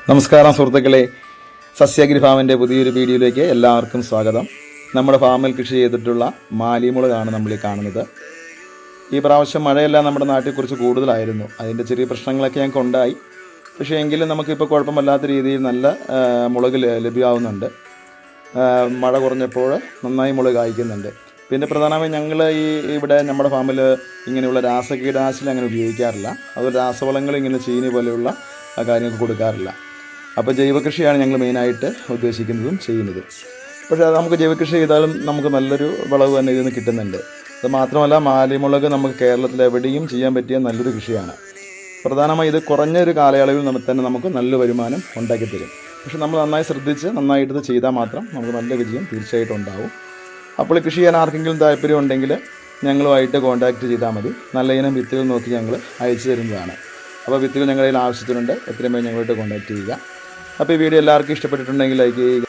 നമസ്കാരം സുഹൃത്തുക്കളെ, സസ്യഗിരി ഫാമിൻ്റെ പുതിയൊരു വീഡിയോയിലേക്ക് എല്ലാവർക്കും സ്വാഗതം. നമ്മുടെ ഫാമിൽ കൃഷി ചെയ്തിട്ടുള്ള മാലിമുളകാണ് നമ്മൾ ഈ കാണുന്നത്. ഈ പ്രാവശ്യം മഴയെല്ലാം നമ്മുടെ നാട്ടിൽ കുറിച്ച് കൂടുതലായിരുന്നു. അതിൻ്റെ ചെറിയ പ്രശ്നങ്ങളൊക്കെ ഞങ്ങൾക്ക് ഉണ്ടായി. പക്ഷേ എങ്കിലും നമുക്കിപ്പോൾ കുഴപ്പമില്ലാത്ത രീതിയിൽ നല്ല മുളക് ലഭ്യമാവുന്നുണ്ട്. മഴ കുറഞ്ഞപ്പോൾ നന്നായി മുളക് കായ്ക്കുന്നുണ്ട്. പിന്നെ പ്രധാനമായും ഞങ്ങൾ ഇവിടെ നമ്മുടെ ഫാമിൽ ഇങ്ങനെയുള്ള രാസകീടനാശിനി അങ്ങനെ ഉപയോഗിക്കാറില്ല. അതുപോലെ രാസവളങ്ങൾ ഇങ്ങനെ ചീനി പോലെയുള്ള കാര്യങ്ങൾക്ക് കൊടുക്കാറില്ല. അപ്പോൾ ജൈവകൃഷിയാണ് ഞങ്ങൾ മെയിനായിട്ട് ഉദ്ദേശിക്കുന്നതും ചെയ്യുന്നതും. പക്ഷേ അത് നമുക്ക് ജൈവകൃഷി ചെയ്താലും നമുക്ക് നല്ലൊരു വിളവ് തന്നെ ഇതിൽ നിന്ന് കിട്ടുന്നുണ്ട്. അത് മാത്രമല്ല, മാലിമുളക് നമുക്ക് കേരളത്തിൽ എവിടെയും ചെയ്യാൻ പറ്റിയ നല്ലൊരു കൃഷിയാണ്. പ്രധാനമായി ഇത് കുറഞ്ഞൊരു കാലയളവിൽ നമുക്ക് നല്ല വരുമാനം ഉണ്ടാക്കി തരും. പക്ഷെ നമ്മൾ നന്നായി ശ്രദ്ധിച്ച് നന്നായിട്ട് ഇത് ചെയ്താൽ മാത്രം നമുക്ക് നല്ല വിജയം തീർച്ചയായിട്ടും ഉണ്ടാവും. അപ്പോൾ കൃഷി ചെയ്യാൻ ആർക്കെങ്കിലും താല്പര്യം ഉണ്ടെങ്കിൽ ഞങ്ങളുമായിട്ട് കോൺടാക്റ്റ് ചെയ്താൽ മതി. നല്ല ഇനം വിത്തുകൾ നോക്കി ഞങ്ങൾ അയച്ചു തരുന്നതാണ്. അപ്പോൾ വിത്തുകൾ ഞങ്ങളുടെ കയ്യിൽ ആവശ്യത്തിനുണ്ട്. എത്രയും വേഗം ഞങ്ങളുമായിട്ട് കോൺടാക്റ്റ് ചെയ്യുക. അപ്പോൾ ഈ വീഡിയോ എല്ലാവർക്കും ഇഷ്ടപ്പെട്ടിട്ടുണ്ടെങ്കിൽ ലൈക്ക് ചെയ്യുക.